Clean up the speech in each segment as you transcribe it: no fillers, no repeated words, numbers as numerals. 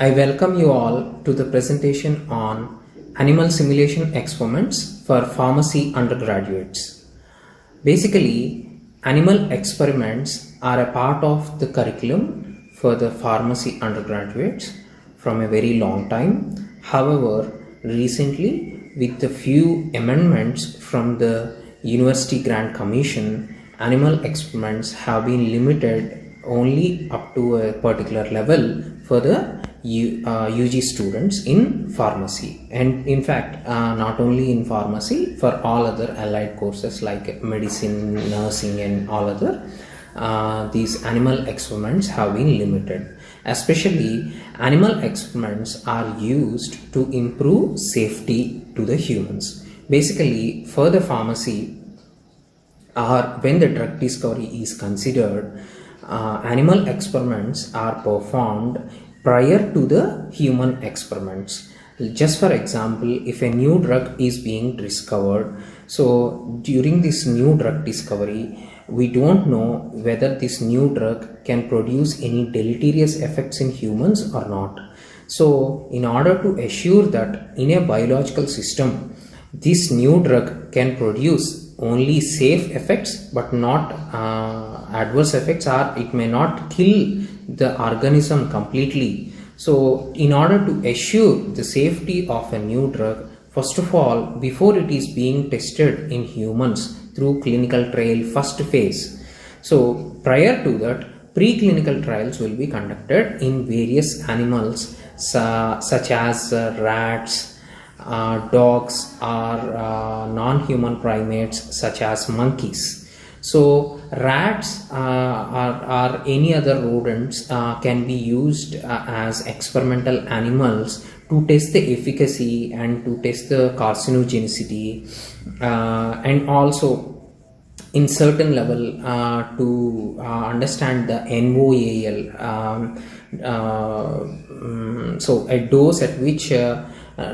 I welcome you all to the presentation on animal simulation experiments for pharmacy undergraduates. Basically, animal experiments are a part of the curriculum for the pharmacy undergraduates from a very long time. However, recently, with the few amendments from the University Grant Commission, animal experiments have been limited only up to a particular level for the UG students in pharmacy, and in fact not only in pharmacy, for all other allied courses like medicine, nursing and all other, these animal experiments have been limited. Especially animal experiments are used to improve safety to the humans. Basically for the pharmacy, or when the drug discovery is considered, animal experiments are performed prior to the human experiments. Just for example, if a new drug is being discovered, so during this new drug discovery, we don't know whether this new drug can produce any deleterious effects in humans or not. So in order to assure that in a biological system, this new drug can produce only safe effects but not adverse effects, or it may not kill the organism completely. So in order to assure the safety of a new drug, first of all, before it is being tested in humans through clinical trial first phase, so prior to that, preclinical trials will be conducted in various animals such as rats, dogs, or non-human primates such as monkeys. So rats or any other rodents can be used as experimental animals to test the efficacy and to test the carcinogenicity, and also in certain level to understand the NOAL, so a dose at which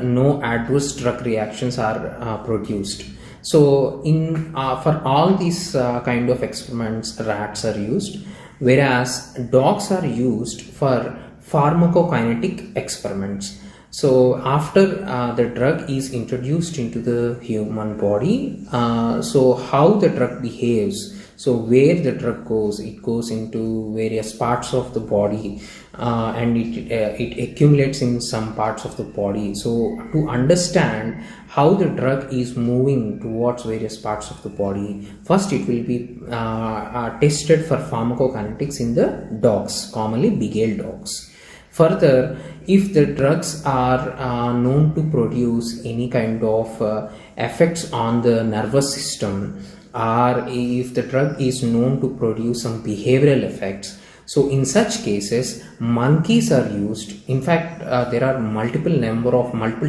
no adverse drug reactions are produced. So in for all these kind of experiments, rats are used, whereas dogs are used for pharmacokinetic experiments. So after the drug is introduced into the human body, so how the drug behaves, so where the drug goes, it goes into various parts of the body, and it accumulates in some parts of the body. So to understand how the drug is moving towards various parts of the body, first it will be tested for pharmacokinetics in the dogs, commonly beagle dogs. Further, if the drugs are known to produce any kind of effects on the nervous system, or if the drug is known to produce some behavioral effects, so in such cases monkeys are used. In fact, there are multiple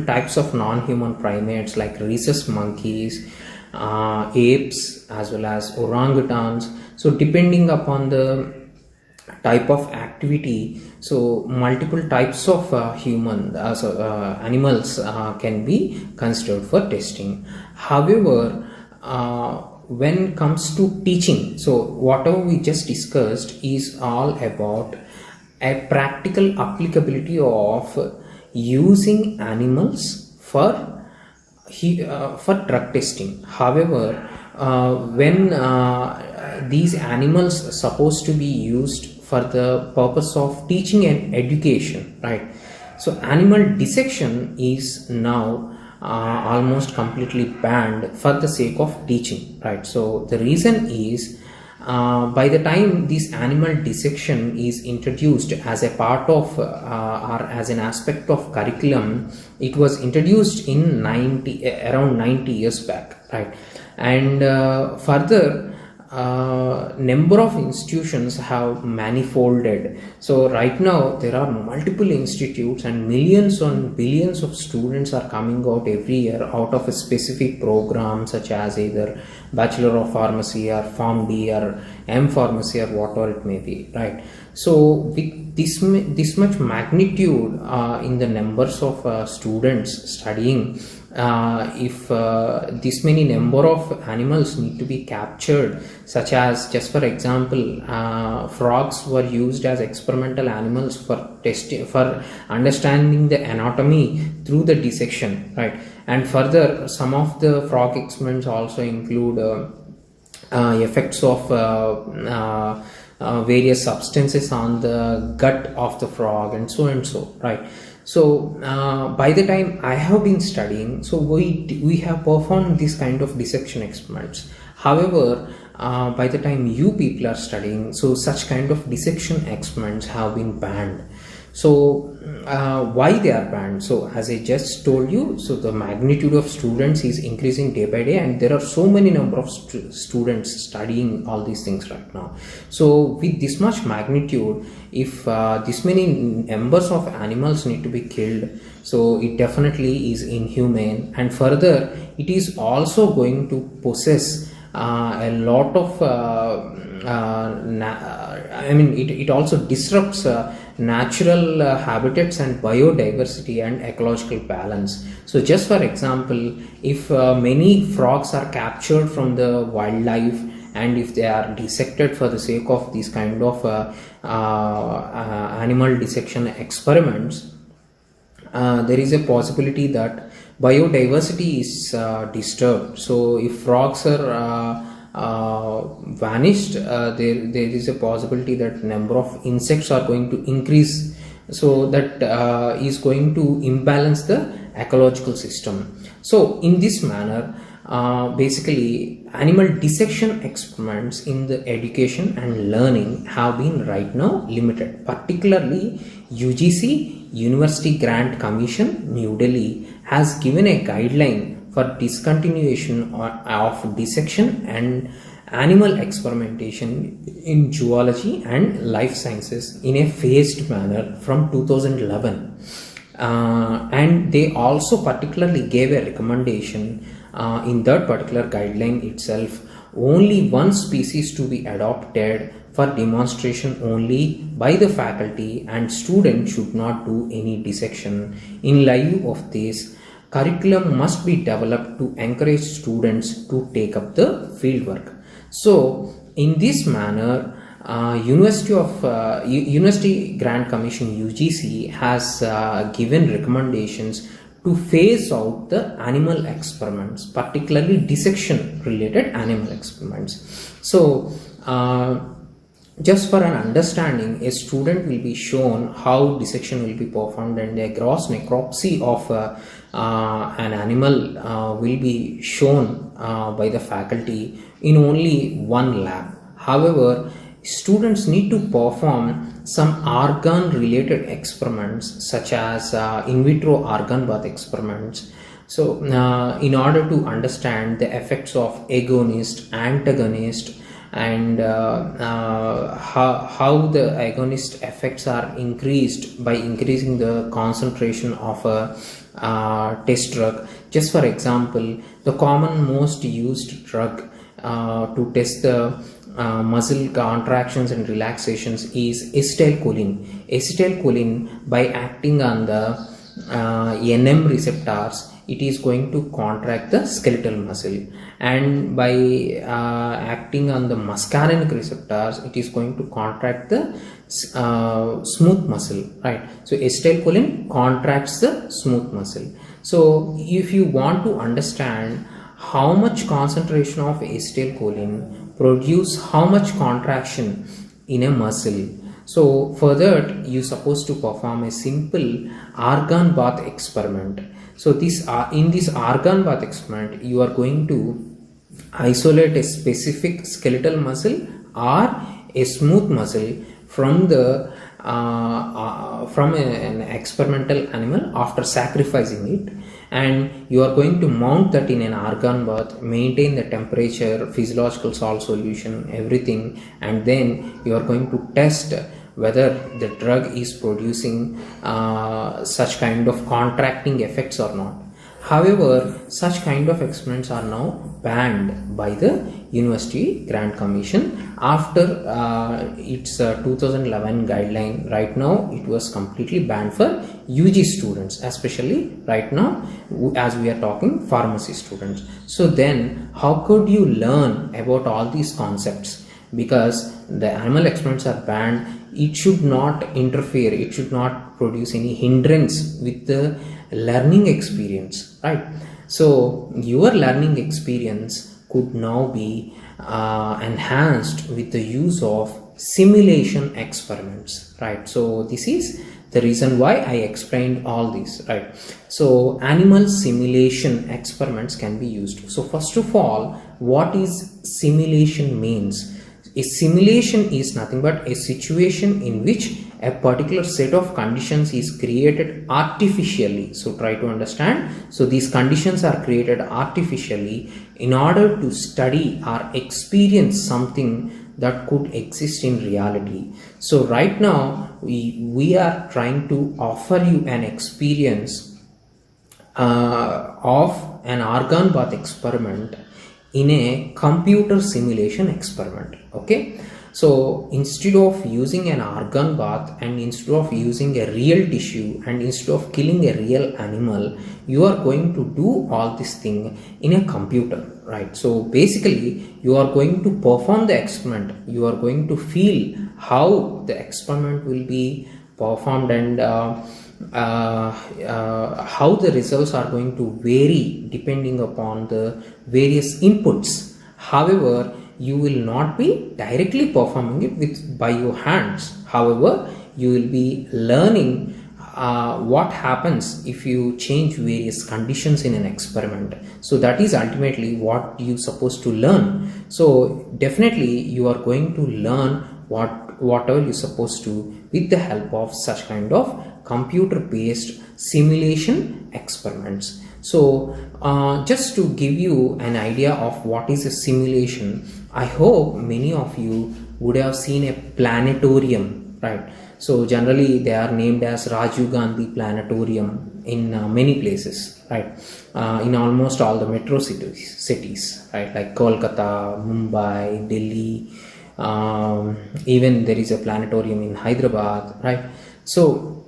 types of non-human primates like rhesus monkeys, apes, as well as orangutans. So depending upon the type of activity, so multiple types of animals can be considered for testing. However, when it comes to teaching, so whatever we just discussed is all about a practical applicability of using animals for drug testing. However, when these animals are supposed to be used for the purpose of teaching and education, right? So animal dissection is now almost completely banned for the sake of teaching, right? So the reason is, by the time this animal dissection is introduced as a part of or as an aspect of curriculum, it was introduced in around 90 years back, right? And further, number of institutions have manifolded. So right now there are multiple institutes and millions and billions of students are coming out every year out of a specific program, such as either Bachelor of Pharmacy or PharmD or M pharmacy or whatever it may be, right? So with this much magnitude in the numbers of students studying, if this many number of animals need to be captured, such as, just for example, frogs were used as experimental animals for testing, for understanding the anatomy through the dissection, right? And further, some of the frog experiments also include effects of various substances on the gut of the frog, and so, right? So by the time I have been studying, so we have performed this kind of dissection experiments. However, by the time you people are studying, so such kind of dissection experiments have been banned. So why they are banned? So as I just told you, so the magnitude of students is increasing day by day, and there are so many number of students studying all these things right now. So with this much magnitude, if this many numbers of animals need to be killed, so it definitely is inhumane, and further it is also going to possess a lot of it also disrupts natural habitats and biodiversity and ecological balance. So just for example, if many frogs are captured from the wildlife, and if they are dissected for the sake of these kind of animal dissection experiments, there is a possibility that biodiversity is disturbed. So if frogs are vanished, there is a possibility that number of insects are going to increase, so that is going to imbalance the ecological system. So in this manner, basically animal dissection experiments in the education and learning have been right now limited. Particularly UGC, University Grant Commission, New Delhi, has given a guideline for discontinuation of dissection and animal experimentation in zoology and life sciences in a phased manner from 2011. And they also particularly gave a recommendation in that particular guideline itself, only one species to be adopted for demonstration only by the faculty, and students should not do any dissection. In lieu of this, curriculum must be developed to encourage students to take up the field work. So in this manner, University Grant Commission UGC has given recommendations to phase out the animal experiments, particularly dissection related animal experiments. So just for an understanding, a student will be shown how dissection will be performed, and a gross necropsy of an animal will be shown by the faculty in only one lab. However, students need to perform some organ related experiments, such as in vitro organ bath experiments. So in order to understand the effects of agonist, antagonist, and how the agonist effects are increased by increasing the concentration of a test drug. Just for example, the common most used drug to test the muscle contractions and relaxations is acetylcholine. Acetylcholine, by acting on the NM receptors, it is going to contract the skeletal muscle, and by acting on the muscarinic receptors, it is going to contract the smooth muscle, right? So acetylcholine contracts the smooth muscle. So if you want to understand how much concentration of acetylcholine produce how much contraction in a muscle, so for that you supposed to perform a simple organ bath experiment. So in this organ bath experiment, you are going to isolate a specific skeletal muscle or a smooth muscle from the from an experimental animal after sacrificing it, and you are going to mount that in an organ bath, maintain the temperature, physiological salt solution, everything, and then you are going to test whether the drug is producing such kind of contracting effects or not. However, such kind of experiments are now banned by the University Grant Commission after its 2011 guideline. Right now, it was completely banned for UG students, especially right now as we are talking pharmacy students. So then, how could you learn about all these concepts? Because the animal experiments are banned, it should not interfere, it should not produce any hindrance with the learning experience, right? So your learning experience could now be enhanced with the use of simulation experiments, right? So this is the reason why I explained all this, right? So animal simulation experiments can be used. So first of all, what is simulation means? A simulation is nothing but a situation in which a particular set of conditions is created artificially. So try to understand. So these conditions are created artificially in order to study or experience something that could exist in reality. So right now we are trying to offer you an experience of an organ bath experiment in a computer simulation experiment. Okay, so instead of using an organ bath and instead of using a real tissue and instead of killing a real animal, you are going to do all this thing in a computer, right? So basically you are going to perform the experiment, you are going to feel how the experiment will be performed and how the results are going to vary depending upon the various inputs. However, you will not be directly performing it by your hands. However, you will be learning what happens if you change various conditions in an experiment. So that is ultimately what you supposed to learn. So definitely you are going to learn whatever you're supposed to with the help of such kind of computer based simulation experiments. So just to give you an idea of what is a simulation, I hope many of you would have seen a planetarium, right? So generally they are named as Rajiv Gandhi Planetarium in many places, right? In almost all the metro cities, right? Like Kolkata, Mumbai, Delhi, even there is a planetarium in Hyderabad, right? So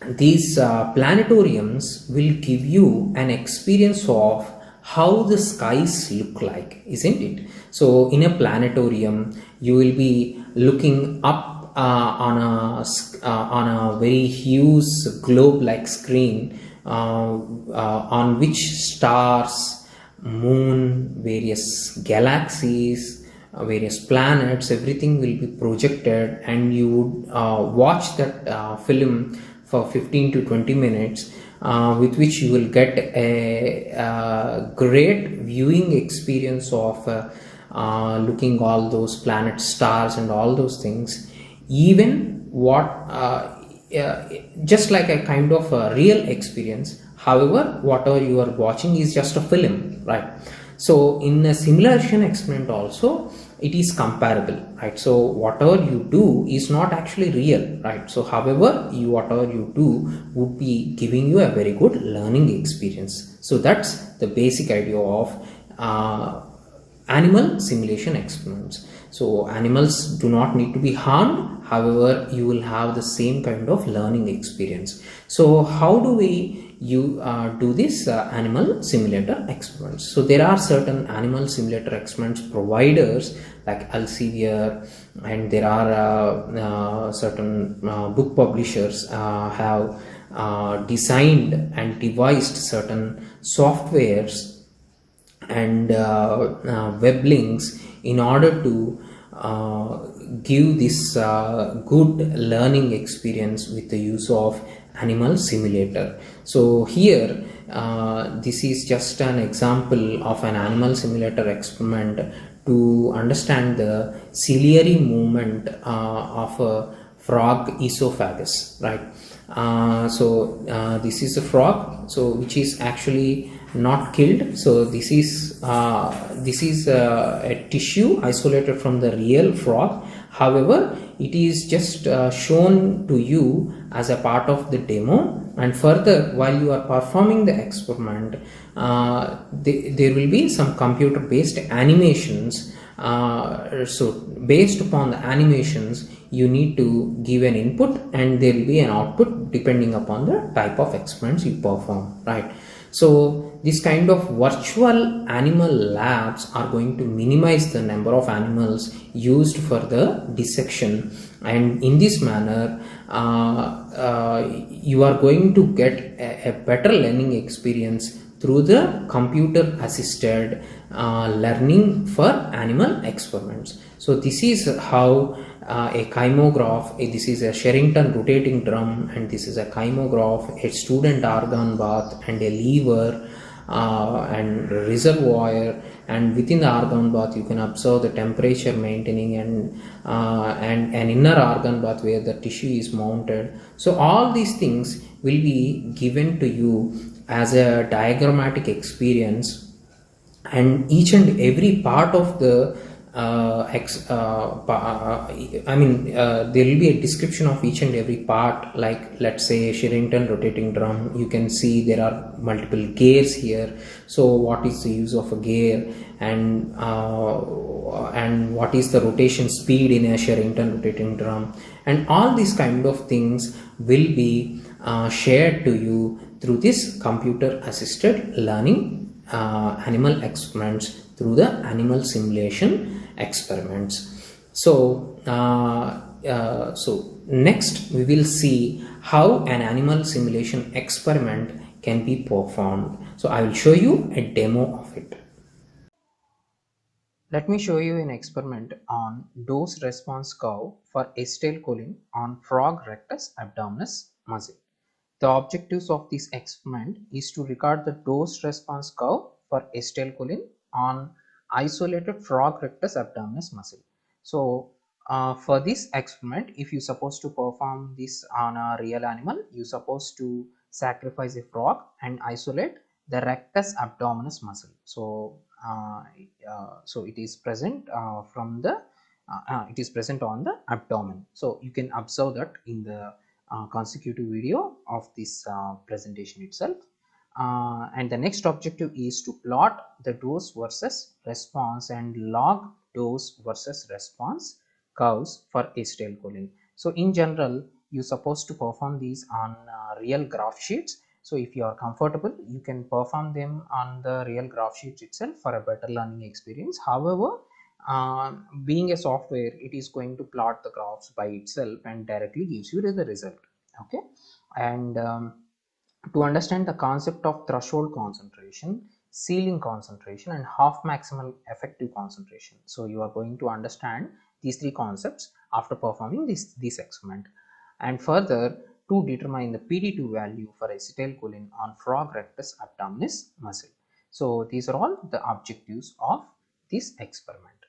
these planetariums will give you an experience of how the skies look like, isn't it? So in a planetarium you will be looking up on a very huge globe like screen on which stars, moon, various galaxies, various planets, everything will be projected, and you would watch that film for 15 to 20 minutes, with which you will get a great viewing experience of looking all those planets, stars and all those things, even just like a kind of a real experience. However, whatever you are watching is just a film, right? So in a simulation experiment also it is comparable, right? So whatever you do is not actually real, right? So however, whatever you do would be giving you a very good learning experience. So that's the basic idea of animal simulation experiments. So animals do not need to be harmed, however you will have the same kind of learning experience. So how do we do this animal simulator experiments? So there are certain animal simulator experiments providers like Elsevier, and there are certain book publishers have designed and devised certain softwares and web links in order to give this good learning experience with the use of animal simulator. So here this is just an example of an animal simulator experiment to understand the ciliary movement of a frog esophagus, right? So this is a frog, so which is actually not killed. So this is a tissue isolated from the real frog. However, it is just shown to you as a part of the demo. And further, while you are performing the experiment, there will be some computer based animations. So based upon the animations, you need to give an input and there will be an output depending upon the type of experiments you perform, right? So this kind of virtual animal labs are going to minimize the number of animals used for the dissection, and in this manner you are going to get a better learning experience through the computer assisted learning for animal experiments. So this is how a kymograph, this is a Sherrington rotating drum, and this is a kymograph, a student argon bath, and a lever and reservoir, and within the argon bath you can observe the temperature maintaining, and an inner argon bath where the tissue is mounted. So all these things will be given to you as a diagrammatic experience, and each and every part of the there will be a description of each and every part. Like, let's say, Sherrington rotating drum, you can see there are multiple gears here. So what is the use of a gear, and what is the rotation speed in a Sherrington rotating drum, and all these kind of things will be shared to you through this computer assisted learning animal experiments, through the animal simulation experiments. So next we will see how an animal simulation experiment can be performed. So I will show you a demo of it. Let me show you an experiment on dose response curve for acetylcholine on frog rectus abdominis muscle. The objectives of this experiment is to record the dose response curve for acetylcholine on isolated frog rectus abdominis muscle. So for this experiment, if you supposed to perform this on a real animal, you supposed to sacrifice a frog and isolate the rectus abdominis muscle. So it is present it is present on the abdomen. So you can observe that in the consecutive video of this presentation itself. And the next objective is to plot the dose versus response and log dose versus response curves for acetylcholine. So in general, you're supposed to perform these on real graph sheets. So if you are comfortable, you can perform them on the real graph sheets itself for a better learning experience. However, being a software, it is going to plot the graphs by itself and directly gives you the result. Okay, and to understand the concept of threshold concentration, ceiling concentration, and half maximal effective concentration, so you are going to understand these three concepts after performing this experiment. And further, to determine the PD2 value for acetylcholine on frog rectus abdominis muscle. So these are all the objectives of this experiment.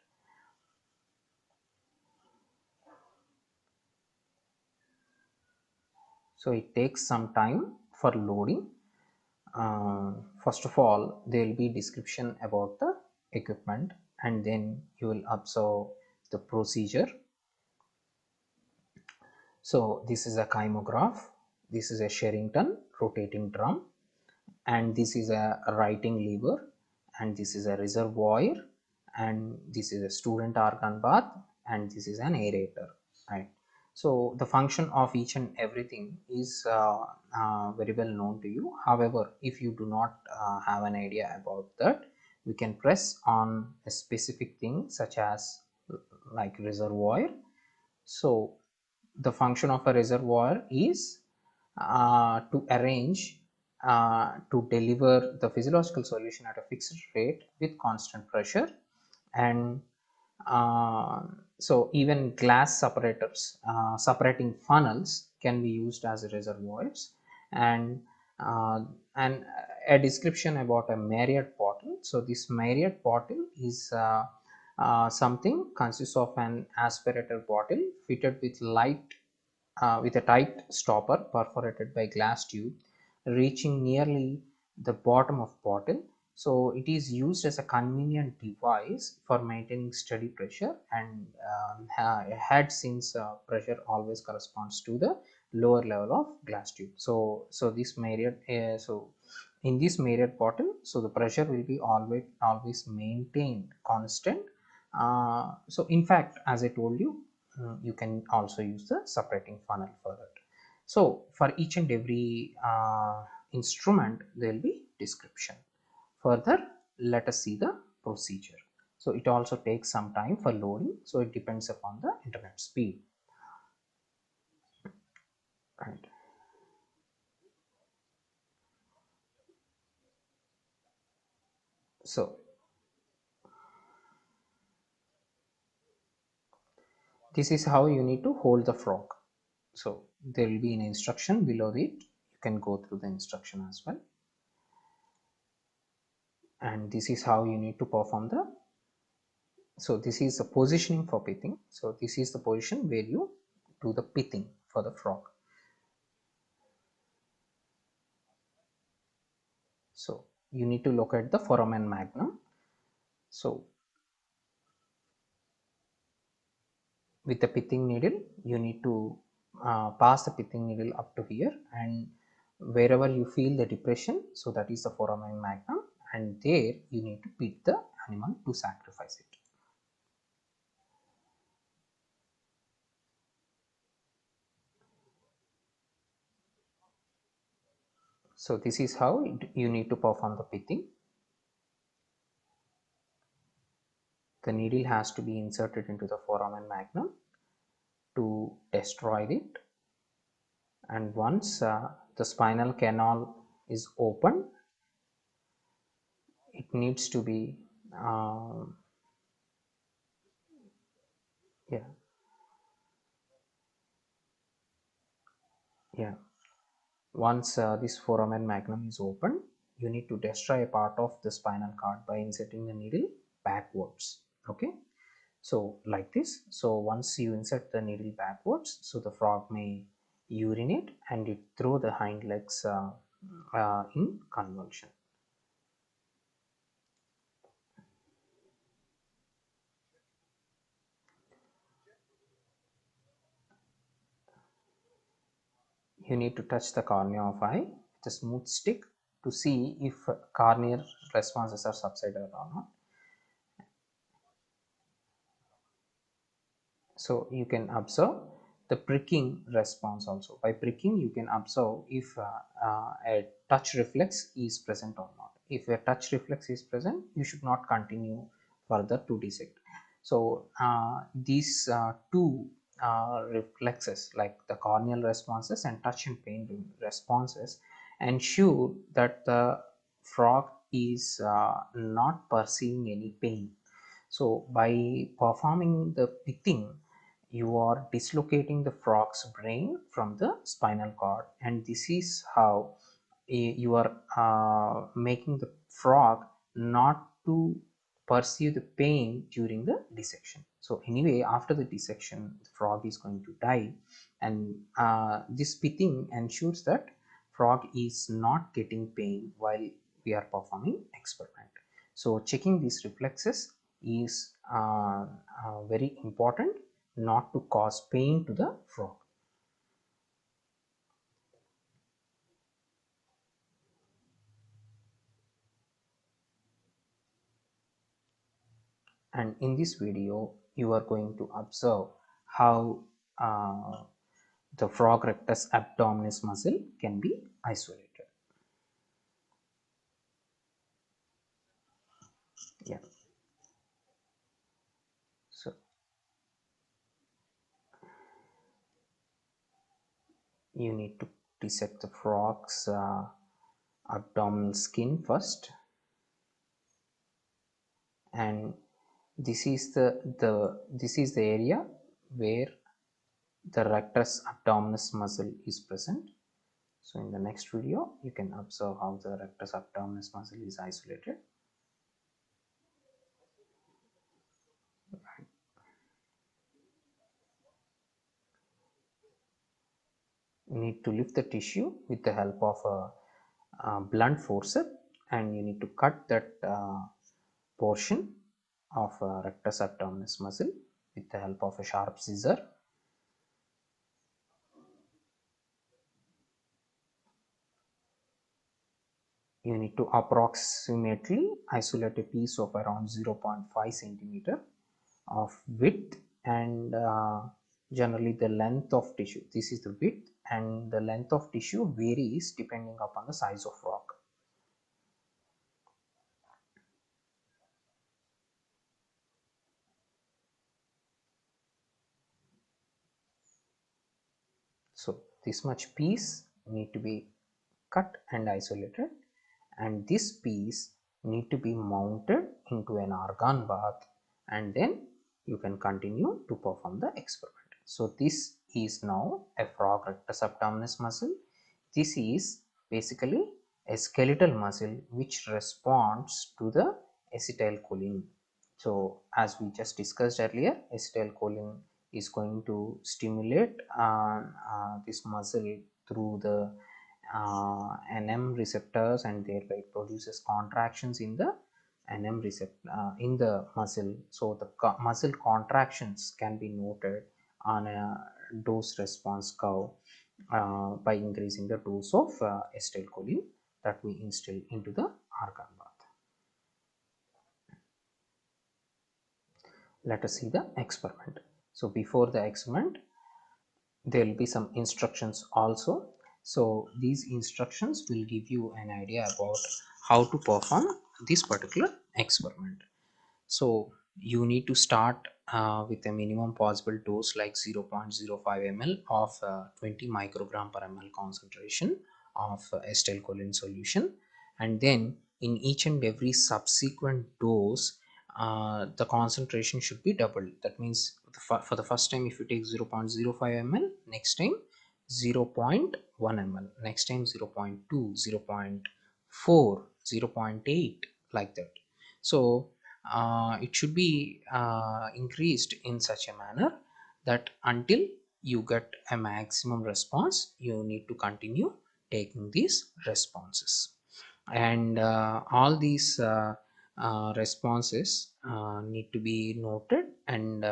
So it takes some time for loading. First of all, there will be description about the equipment, and then you will observe the procedure. So this is a kymograph, this is a Sherrington rotating drum, and this is a writing lever, and this is a reservoir, and this is a student argon bath, and this is an aerator, right? So the function of each and everything is very well known to you. However, if you do not have an idea about that, we can press on a specific thing such as like reservoir. So the function of a reservoir is to arrange to deliver the physiological solution at a fixed rate with constant pressure. And so even glass separators, separating funnels, can be used as reservoirs. And uh, and a description about a Marriott bottle. So this Marriott bottle is something consists of an aspirator bottle fitted with a tight stopper perforated by glass tube reaching nearly the bottom of bottle. So it is used as a convenient device for maintaining steady pressure, and a head since pressure always corresponds to the lower level of glass tube. So this myriad so in this myriad bottle, so the pressure will be always maintained constant. So in fact, as I told you, you can also use the separating funnel for that. So for each and every instrument there will be description. Further, let us see the procedure. So it also takes some time for loading, so it depends upon the internet speed. Right. So this is how you need to hold the frog. So there will be an instruction below it. You can go through the instruction as well. And this is how you need to perform the. So this is the positioning for pithing. So this is the position where you do the pithing for the frog. So you need to locate the foramen magnum. So with the pithing needle you need to pass the pithing needle up to here, and wherever you feel the depression, so that is the foramen magnum, and there you need to pit the animal to sacrifice it. So this is how you need to perform the pithing. The needle has to be inserted into the foramen magnum to destroy it, and once the spinal canal is open, it needs to be yeah yeah Once this foramen magnum is open, you need to destroy a part of the spinal cord by inserting the needle backwards. Okay, so like this. So once you insert the needle backwards, so the frog may urinate and it throw the hind legs in convulsion. You need to touch the cornea of eye with a smooth stick to see if corneal responses are subsided or not. So you can observe the pricking response also. By pricking you can observe if a touch reflex is present or not. If a touch reflex is present, you should not continue further to dissect. So these two reflexes, like the corneal responses and touch and pain responses, ensure that the frog is not perceiving any pain. So by performing the pithing, you are dislocating the frog's brain from the spinal cord, and this is how you are making the frog not to perceive the pain during the dissection. So anyway, after the dissection the frog is going to die, and this pithing ensures that frog is not getting pain while we are performing experiment. So checking these reflexes is very important, not to cause pain to the frog. And in this video you are going to observe how the frog rectus abdominis muscle can be isolated. Yeah, so you need to dissect the frog's abdominal skin first, and this is the area where the rectus abdominis muscle is present. So in the next video you can observe how the rectus abdominis muscle is isolated. You need to lift the tissue with the help of a blunt forceps and you need to cut that portion of rectus abdominis muscle with the help of a sharp scissor. You need to approximately isolate a piece of around 0.5 centimeter of width, and generally the length of tissue, this is the width, and the length of tissue varies depending upon the size of rock. So this much piece need to be cut and isolated, and this piece need to be mounted into an argon bath, and then you can continue to perform the experiment. So this is now a frog rectus abdominis muscle. This is basically a skeletal muscle which responds to the acetylcholine. So as we just discussed earlier, acetylcholine is going to stimulate this muscle through the NM receptors, and thereby it produces contractions in the NM receptor in the muscle. So the muscle contractions can be noted on a dose response curve by increasing the dose of acetylcholine that we instill into the argon bath. Let us see the experiment. So before the experiment, there will be some instructions also. So these instructions will give you an idea about how to perform this particular experiment. So you need to start with a minimum possible dose like 0.05 ml of 20 microgram per ml concentration of acetylcholine solution, and then in each and every subsequent dose the concentration should be doubled. That means for the first time if you take 0.05 ml, next time 0.1 ml, next time 0.2, 0.4, 0.8, like that. So it should be increased in such a manner that until you get a maximum response, you need to continue taking these responses, and all these responses need to be noted, and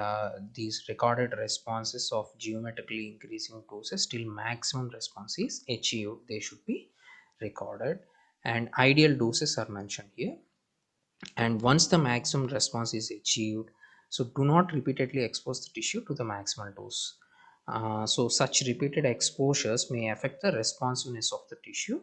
these recorded responses of geometrically increasing doses till maximum response is achieved, they should be recorded, and ideal doses are mentioned here. And once the maximum response is achieved, so do not repeatedly expose the tissue to the maximal dose. So such repeated exposures may affect the responsiveness of the tissue,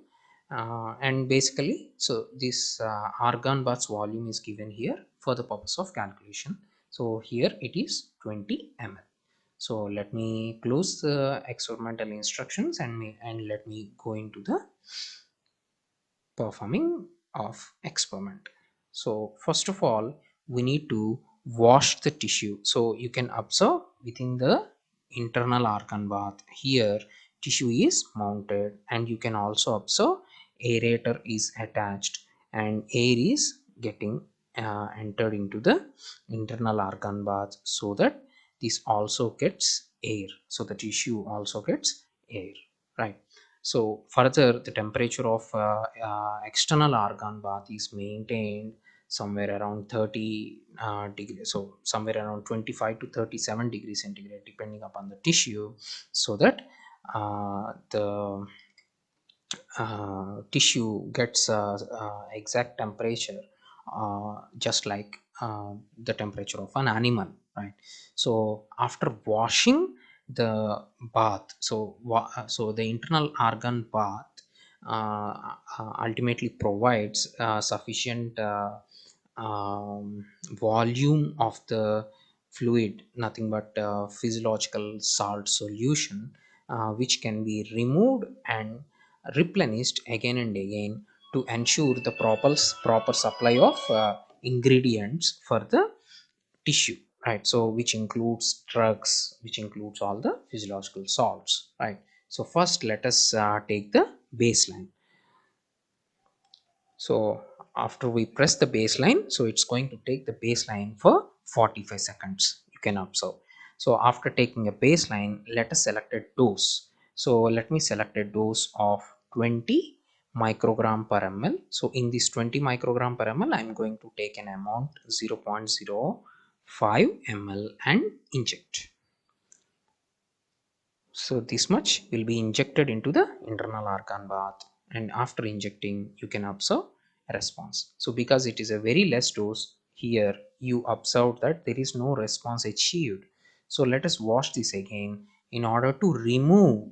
and basically so this argon bath's volume is given here for the purpose of calculation. So here it is 20 ml. So let me close the experimental instructions, and let me go into the performing of experiment. So first of all, we need to wash the tissue. So you can observe within the internal argan bath here tissue is mounted, and you can also observe aerator is attached and air is getting entered into the internal argan bath, so that this also gets air, so the tissue also gets air, right? So further, the temperature of external argan bath is maintained somewhere around 30 degrees, so somewhere around 25 to 37 degrees centigrade depending upon the tissue, so that the tissue gets exact temperature just like the temperature of an animal, right? So after washing the bath, so the internal argan bath ultimately provides sufficient volume of the fluid, nothing but physiological salt solution, which can be removed and replenished again and again to ensure the proper supply of ingredients for the tissue, right? So which includes drugs, which includes all the physiological salts, right? So first let us take the baseline. So after we press the baseline, so it's going to take the baseline for 45 seconds, you can observe. So after taking a baseline, let us select a dose. So let me select a dose of 20 microgram per ml. So in this 20 microgram per ml, I'm going to take an amount 0.05 ml and inject. So this much will be injected into the internal organ bath, and after injecting you can observe a response. So because it is a very less dose, here you observe that there is no response achieved. So let us wash this again in order to remove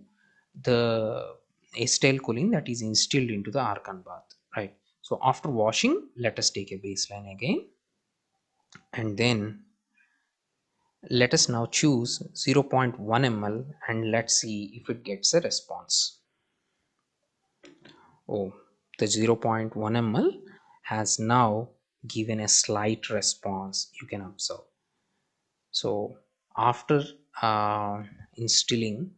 the acetylcholine that is instilled into the organ bath, right? So after washing, let us take a baseline again, and then let us now choose 0.1 ml and let's see if it gets a response. Oh, the 0.1 ml has now given a slight response, you can observe. So after instilling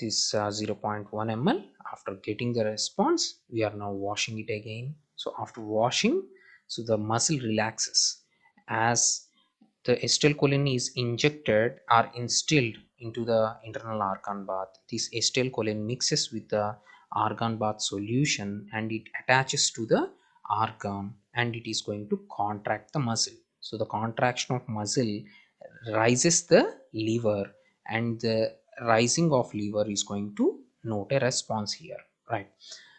this 0.1 ml, after getting the response, we are now washing it again. So after washing, so the muscle relaxes as the acetylcholine is injected or instilled into the internal organ bath. This acetylcholine mixes with the organ bath solution and it attaches to the organ and it is going to contract the muscle. So the contraction of muscle rises the liver, and the rising of liver is going to note a response here, right?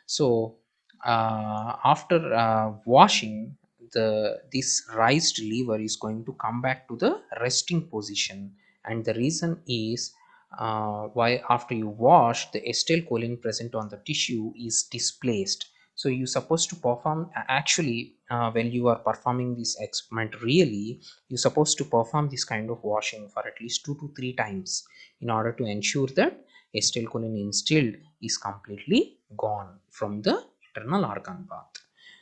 So after washing, the this raised liver is going to come back to the resting position, and the reason is why after you wash, the acetylcholine present on the tissue is displaced. So you supposed to perform actually when you are performing this experiment, really you're supposed to perform this kind of washing for at least 2 to 3 times in order to ensure that acetylcholine instilled is completely gone from the internal organ bath.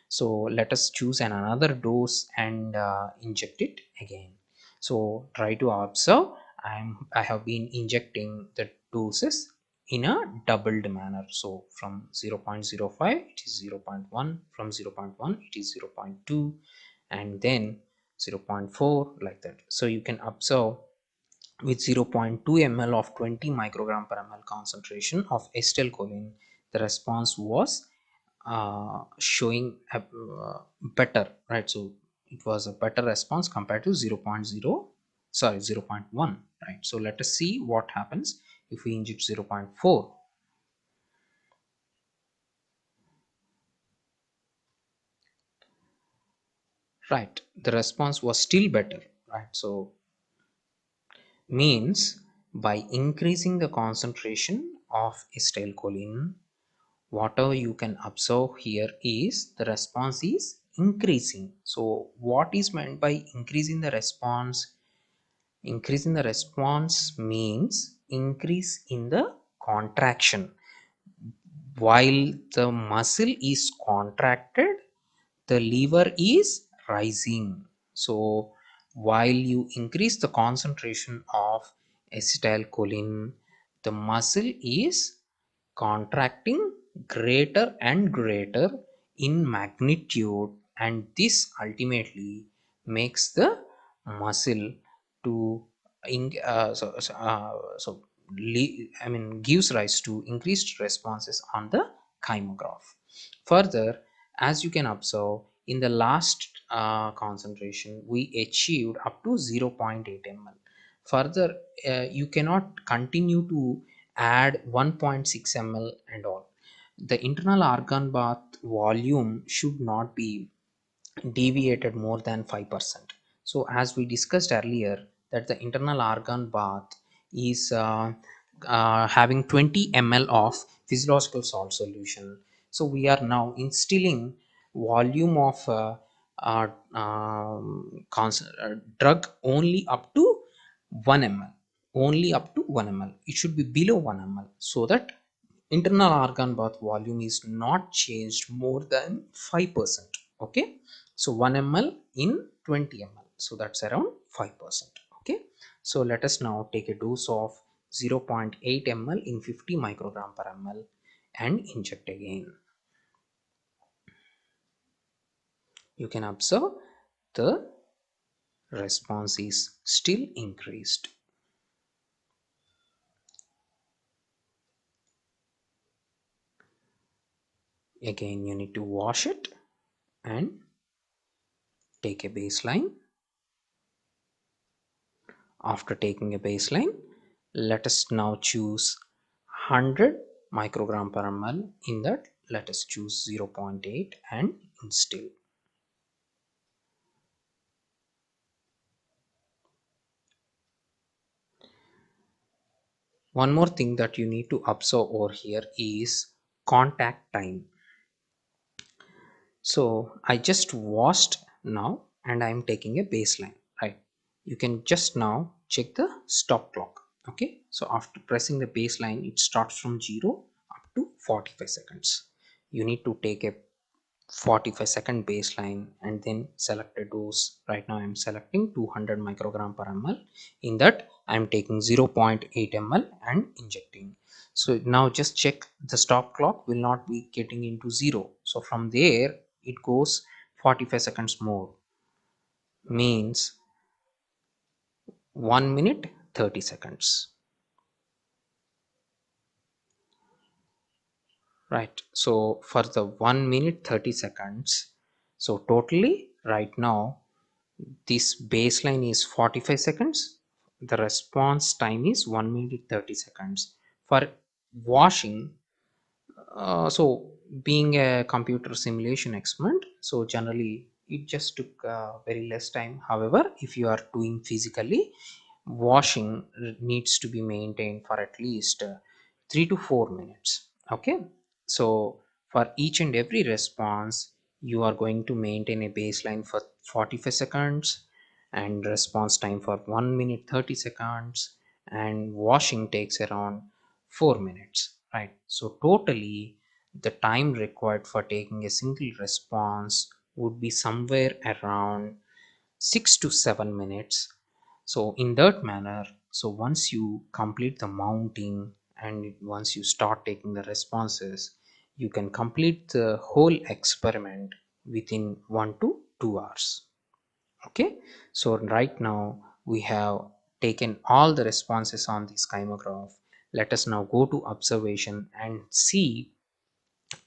So let us choose another dose and inject it again. So try to observe, I have been injecting the doses in a doubled manner. So from 0.05 it is 0.1, from 0.1 it is 0.2, and then 0.4, like that. So you can observe with 0.2 ml of 20 microgram per ml concentration of acetylcholine, the response was showing a better, right? So it was a better response compared to 0.0, sorry, 0.1, right? So let us see what happens if we inject 0.4. Right, the response was still better, right? So means by increasing the concentration of acetylcholine, whatever you can observe here is the response is increasing. So what is meant by increasing the response? Increasing the response means increase in the contraction. While the muscle is contracted, the lever is rising. So while you increase the concentration of acetylcholine, the muscle is contracting greater and greater in magnitude, and this ultimately makes the muscle to I mean gives rise to increased responses on the chymograph. Further, as you can observe, in the last concentration we achieved up to 0.8 ml. Further, you cannot continue to add 1.6 ml and all. The internal organ bath volume should not be deviated more than 5%. So as we discussed earlier, that the internal organ bath is having 20 ml of physiological salt solution. So we are now instilling volume of drug only up to 1 ml, only up to 1 ml. It should be below 1 ml, so that internal organ bath volume is not changed more than 5%. Okay, so 1 ml in 20 ml, so that's around 5%. Okay, so let us now take a dose of 0.8 ml in 50 microgram per ml and inject again. You can observe the response is still increased. Again, you need to wash it and take a baseline. After taking a baseline, let us now choose 100 microgram per ml. In that, let us choose 0.8 and instill. One more thing that you need to observe over here is contact time. So I just washed now and I'm taking a baseline, right? You can just now check the stop clock. Okay, so after pressing the baseline, it starts from 0 up to 45 seconds. You need to take a 45-second baseline and then select a dose. Right now I'm selecting 200 microgram per ml. In that I'm taking 0.8 ml and injecting. So now just check, the stop clock will not be getting into 0. So from there it goes 45 seconds more, means 1 minute 30 seconds. Right, so for the 1 minute 30 seconds, so totally right now this baseline is 45 seconds, the response time is 1 minute 30 seconds. For washing, so being a computer simulation experiment, so generally it just took very less time. However, if you are doing physically, washing needs to be maintained for at least 3 to 4 minutes. Okay, so for each and every response you are going to maintain a baseline for 45 seconds and response time for 1 minute 30 seconds, and washing takes around 4 minutes, right? So totally the time required for taking a single response would be somewhere around 6 to 7 minutes. So in that manner, so once you complete the mounting and once you start taking the responses, you can complete the whole experiment within 1 to 2 hours. Okay, so right now we have taken all the responses on this kymograph. Let us now go to observation and see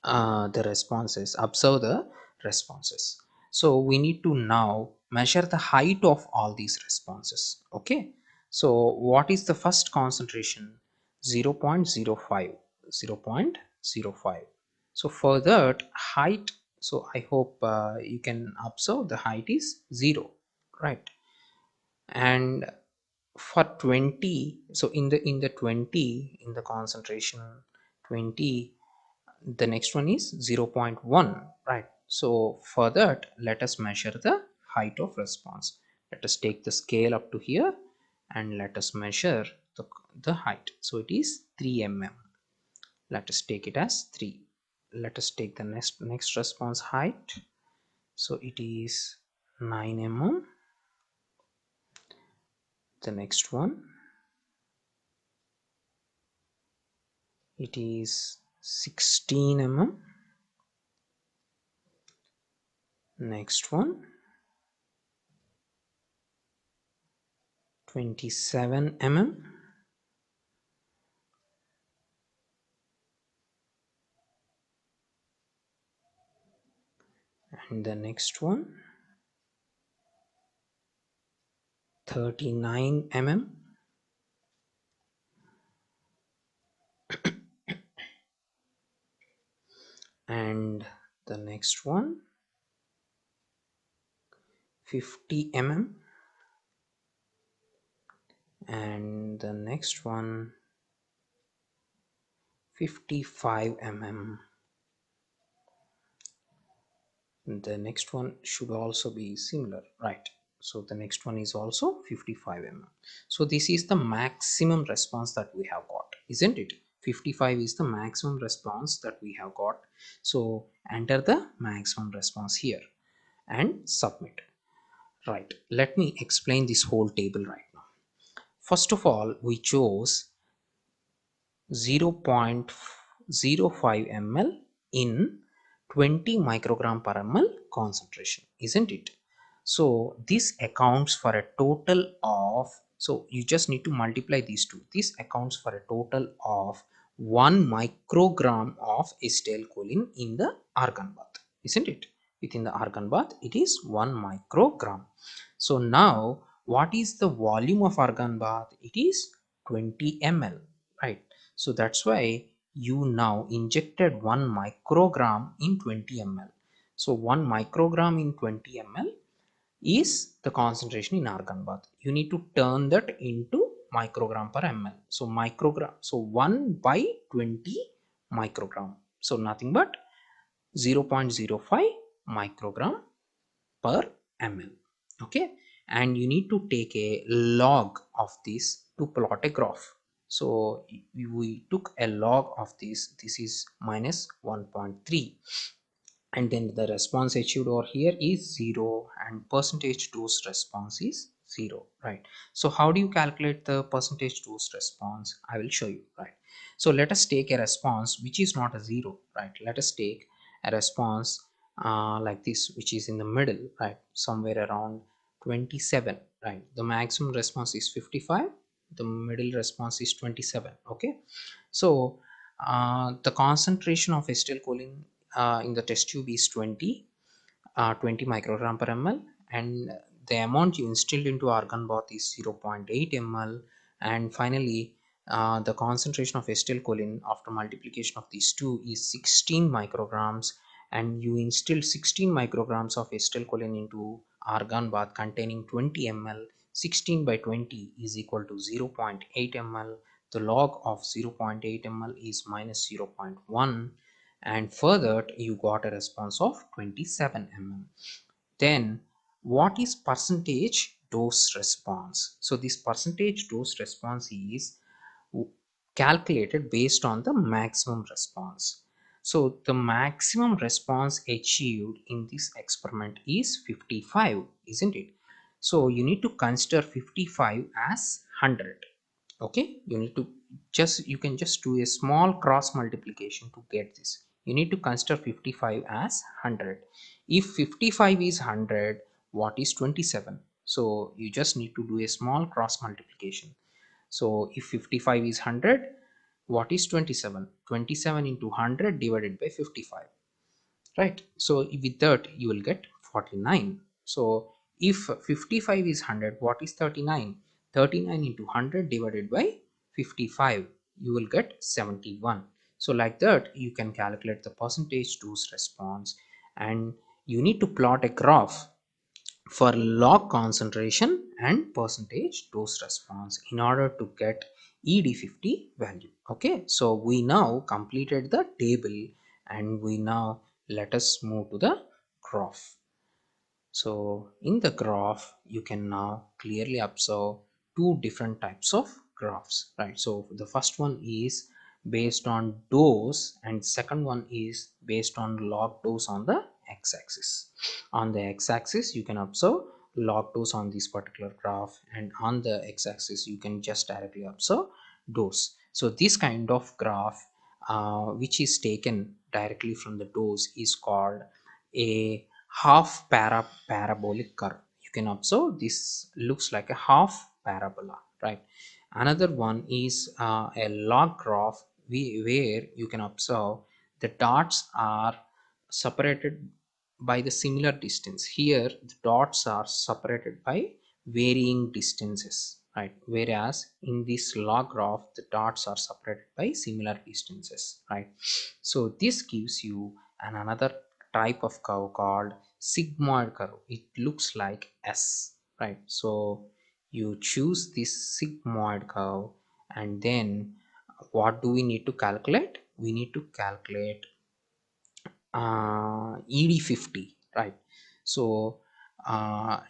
the responses, observe the responses. So we need to now measure the height of all these responses. Okay, so what is the first concentration? 0 0.05, 0 0.05. So for that height, so I hope you can observe the height is 0, right? And for 20, so in the 20, in the concentration 20, the next one is 0 0.1, right? So for that, let us measure the height of response. Let us take the scale up to here and let us measure the height. So it is 3 mm. Let us take it as 3. Let us take the next response height. So it is 9 mm. The next one, it is 16 mm. Next one, 27 mm. And the next one, 39 mm. And the next one, 50 mm. And the next one, 55 mm. The next one should also be similar, right? So the next one is also 55 mm. So this is the maximum response that we have got, isn't it? 55 is the maximum response that we have got. So enter the maximum response here and submit. Right, let me explain this whole table right now. First of all, we chose 0.05 ml in 20 microgram per ml concentration, isn't it? So this accounts for a total of, so you just need to multiply these two. This accounts for a total of 1 microgram of acetylcholine in the argon bath, isn't it? Within the argon bath, it is 1 microgram. So now, what is the volume of argon bath? It is 20 ml, right? So that's why you now injected 1 microgram in 20 ml. So 1 microgram in 20 ml is the concentration in argon bath. You need to turn that into microgram per ml. So microgram, so 1 by 20 microgram, so nothing but 0.05 microgram per ml. Okay, and you need to take a log of this to plot a graph. So we took a log of this is minus 1.3, and then the response achieved over here is 0, and percentage dose response is 0, right? So how do you calculate the percentage dose response? I will show you, right? So let us take a response which is not a 0, right? Let us take a response like this, which is in the middle, right? Somewhere around 27, right? The maximum response is 55, the middle response is 27. Okay, so the concentration of acetylcholine in the test tube is 20 microgram per ml, and the amount you instilled into argon bath is 0.8 ml. And finally, the concentration of acetylcholine after multiplication of these two is 16 micrograms, and you instilled 16 micrograms of acetylcholine into argon bath containing 20 ml. 16 by 20 is equal to 0.8 ml. The log of 0.8 ml is minus 0.1, and further you got a response of 27 mm. Then what is percentage dose response? So this percentage dose response is calculated based on the maximum response. So the maximum response achieved in this experiment is 55, isn't it? So you need to consider 55 as 100. Okay, you need to you can just do a small cross multiplication to get this. You need to consider 55 as 100. If 55 is 100, what is 27? So you just need to do a small cross multiplication. So if 55 is 100, what is 27? 27 into 100 divided by 55, right? So with that you will get 49. So if 55 is 100, what is 39? 39 into 100 divided by 55, you will get 71. So like that you can calculate the percentage dose response, and you need to plot a graph for log concentration and percentage dose response in order to get ED50 value. Okay, so we now completed the table, and we now let us move to the graph. So in the graph, you can now clearly observe two different types of graphs, right? So the first one is based on dose, and second one is based on log dose on the x-axis. On the x-axis, you can observe log dose on this particular graph, and on the x-axis, you can just directly observe dose. So this kind of graph, which is taken directly from the dose, is called a parabolic curve. You can observe this looks like a half parabola, right? Another one is a log graph, where you can observe the dots are separated by the similar distance. Here the dots are separated by varying distances, right? Whereas in this log graph the dots are separated by similar distances, right? So this gives you another type of curve called sigmoid curve. It looks like S, right? So you choose this sigmoid curve, and then what do we need to calculate? We need to calculate ED50, right? So uh,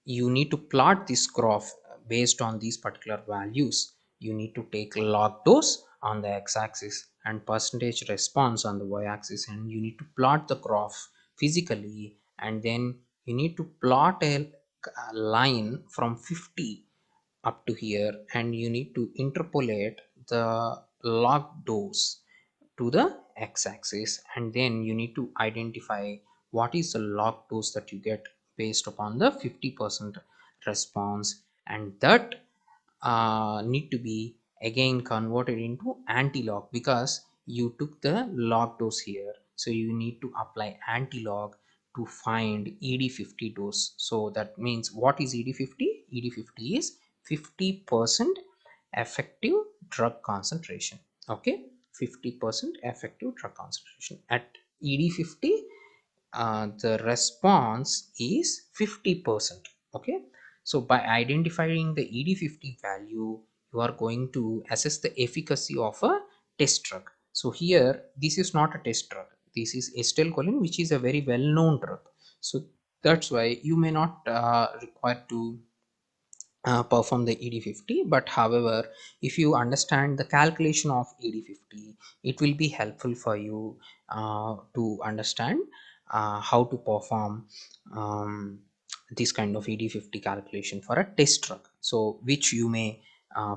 you need to plot this graph based on these particular values. You need to take log dose on the x-axis and percentage response on the y-axis, and you need to plot the graph physically, and then you need to plot a line from 50 up to here, and you need to interpolate the log dose to the x-axis, and then you need to identify what is the log dose that you get based upon the 50% response, and that need to be again converted into anti-log because you took the log dose here. So you need to apply anti-log to find ED50 dose. So that means, what is ED50? ED50 is 50% effective drug concentration. Okay, 50% effective drug concentration at ED50. The response is 50%. Okay, so by identifying the ED50 value, you are going to assess the efficacy of a test drug. So here this is not a test drug, this is acetylcholine, which is a very well known drug. So that's why you may not require to perform the ED50. But however, if you understand the calculation of ED50, it will be helpful for you to understand how to perform this kind of ED50 calculation for a test drug, so which you may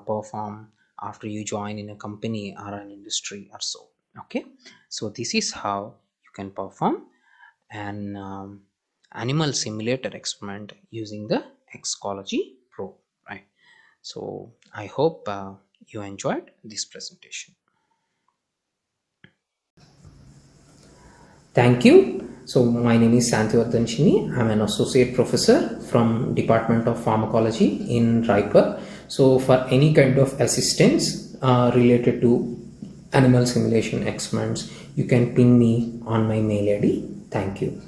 perform after you join in a company or an industry or so. Okay, so this is how you can perform an animal simulator experiment using the Xcology Pro, right? So I hope you enjoyed this presentation. Thank you. So my name is Santhiverdhan Chinni. I'm an associate professor from Department of Pharmacology in Raipur. So for any kind of assistance related to animal simulation experiments, you can ping me on my mail ID. Thank you.